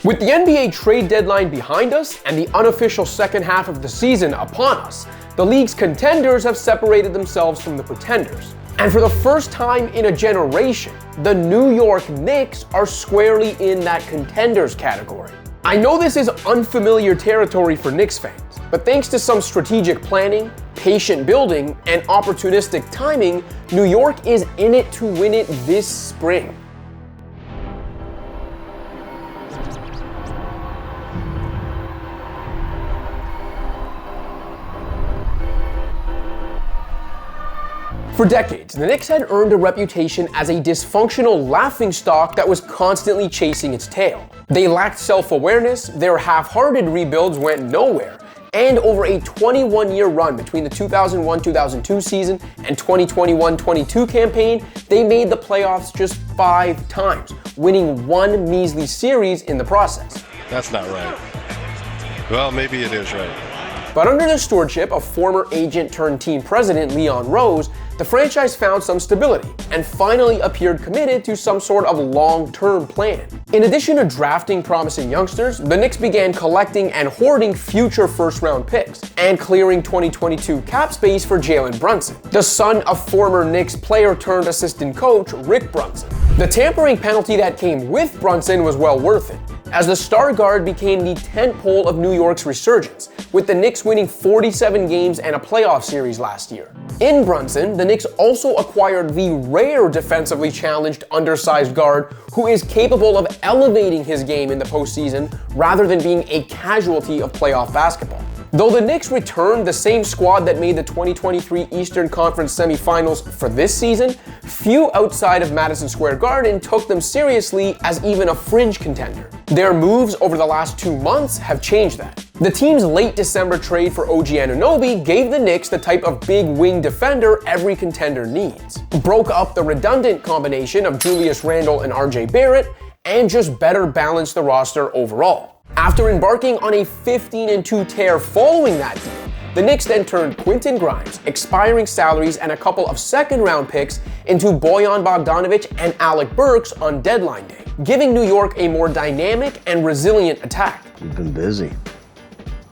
With the NBA trade deadline behind us and the unofficial second half of the season upon us, the league's contenders have separated themselves from the pretenders. And for the first time in a generation, the New York Knicks are squarely in that contenders category. I know this is unfamiliar territory for Knicks fans, but thanks to some strategic planning, patient building, and opportunistic timing, New York is in it to win it this spring. For decades, the Knicks had earned a reputation as a dysfunctional laughingstock that was constantly chasing its tail. They lacked self-awareness, their half-hearted rebuilds went nowhere, and over a 21-year run between the 2001-2002 season and 2021-22 campaign, they made the playoffs just 5 times, winning 1 measly series in the process. That's not right. Well, maybe it is right. But under the stewardship of former agent turned team president Leon Rose, the franchise found some stability and finally appeared committed to some sort of long-term plan. In addition to drafting promising youngsters, the Knicks began collecting and hoarding future first-round picks and clearing 2022 cap space for Jalen Brunson, the son of former Knicks player turned assistant coach Rick Brunson. The tampering penalty that came with Brunson was well worth it, as the star guard became the tentpole of New York's resurgence, with the Knicks winning 47 games and a playoff series last year. In Brunson, the Knicks also acquired the rare defensively challenged undersized guard who is capable of elevating his game in the postseason rather than being a casualty of playoff basketball. Though the Knicks returned the same squad that made the 2023 Eastern Conference semifinals for this season, few outside of Madison Square Garden took them seriously as even a fringe contender. Their moves over the last 2 months have changed that. The team's late December trade for OG Anunoby gave the Knicks the type of big wing defender every contender needs, broke up the redundant combination of Julius Randle and RJ Barrett, and just better balanced the roster overall. After embarking on a 15-2 tear following that deal, the Knicks then turned Quentin Grimes, expiring salaries, and a couple of second-round picks into Bojan Bogdanovic and Alec Burks on deadline day, giving New York a more dynamic and resilient attack. You've been busy.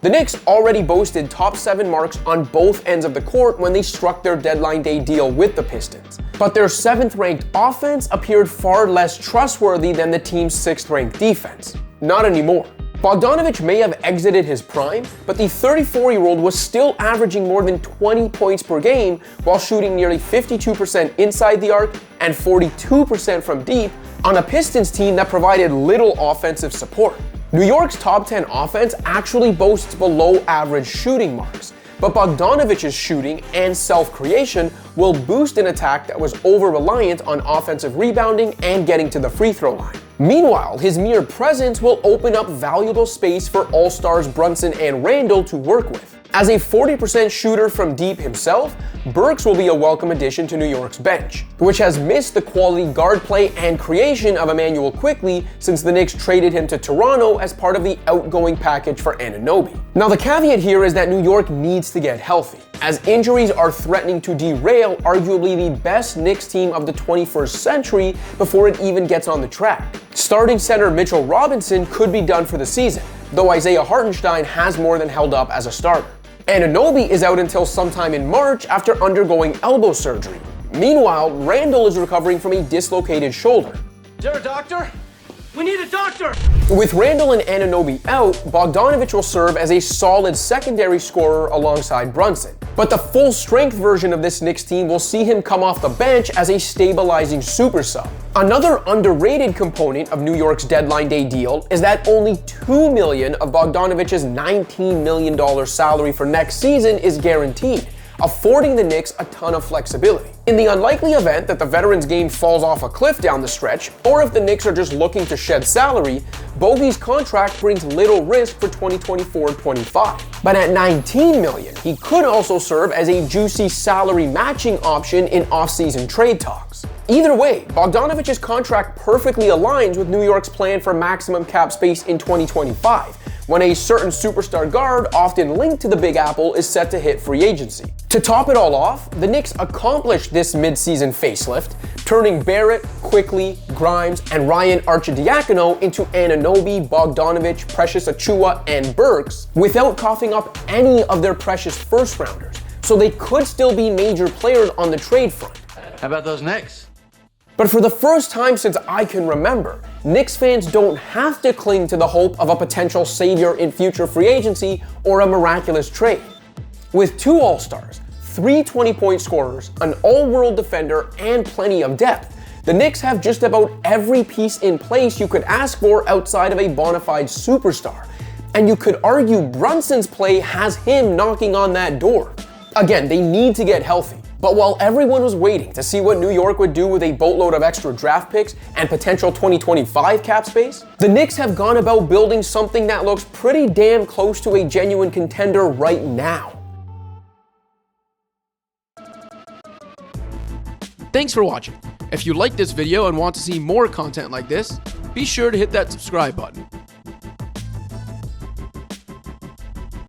The Knicks already boasted top 7 marks on both ends of the court when they struck their deadline day deal with the Pistons. But their 7th-ranked offense appeared far less trustworthy than the team's 6th-ranked defense. Not anymore. Bogdanovic may have exited his prime, but the 34-year-old was still averaging more than 20 points per game while shooting nearly 52% inside the arc and 42% from deep on a Pistons team that provided little offensive support. New York's top 10 offense actually boasts below average shooting marks, but Bogdanovic's shooting and self-creation will boost an attack that was over-reliant on offensive rebounding and getting to the free throw line. Meanwhile, his mere presence will open up valuable space for all-stars Brunson and Randle to work with. As a 40% shooter from deep himself, Burks will be a welcome addition to New York's bench, which has missed the quality guard play and creation of Immanuel Quickley since the Knicks traded him to Toronto as part of the outgoing package for Anunoby. Now the caveat here is that New York needs to get healthy, as injuries are threatening to derail arguably the best Knicks team of the 21st century before it even gets on the track. Starting center Mitchell Robinson could be done for the season, though Isaiah Hartenstein has more than held up as a starter. Anunoby is out until sometime in March after undergoing elbow surgery. Meanwhile, Randle is recovering from a dislocated shoulder. Is there a doctor? We need a doctor! With Randle and Anunoby out, Bogdanovic will serve as a solid secondary scorer alongside Brunson. But the full-strength version of this Knicks team will see him come off the bench as a stabilizing super sub. Another underrated component of New York's deadline day deal is that only $2 million of Bogdanovic's $19 million salary for next season is guaranteed, affording the Knicks a ton of flexibility. In the unlikely event that the veteran's game falls off a cliff down the stretch, or if the Knicks are just looking to shed salary, Bogey's contract brings little risk for 2024-25. But at $19 million, he could also serve as a juicy salary matching option in off-season trade talks. Either way, Bogdanovic's contract perfectly aligns with New York's plan for maximum cap space in 2025, when a certain superstar guard, often linked to the Big Apple, is set to hit free agency. To top it all off, the Knicks accomplished this mid-season facelift, turning Barrett, Quickley, Grimes, and Ryan Arcidiacono into Anunoby, Bogdanovic, Precious Achiuwa, and Burks without coughing up any of their precious first-rounders. So they could still be major players on the trade front. How about those Knicks? But for the first time since I can remember, Knicks fans don't have to cling to the hope of a potential savior in future free agency or a miraculous trade. With 2 All-Stars, 3 20-point scorers, an all-world defender, and plenty of depth, the Knicks have just about every piece in place you could ask for outside of a bona fide superstar. And you could argue Brunson's play has him knocking on that door. Again, they need to get healthy. But while everyone was waiting to see what New York would do with a boatload of extra draft picks and potential 2025 cap space, the Knicks have gone about building something that looks pretty damn close to a genuine contender right now. Thanks for watching. If you liked this video and want to see more content like this, be sure to hit that subscribe button.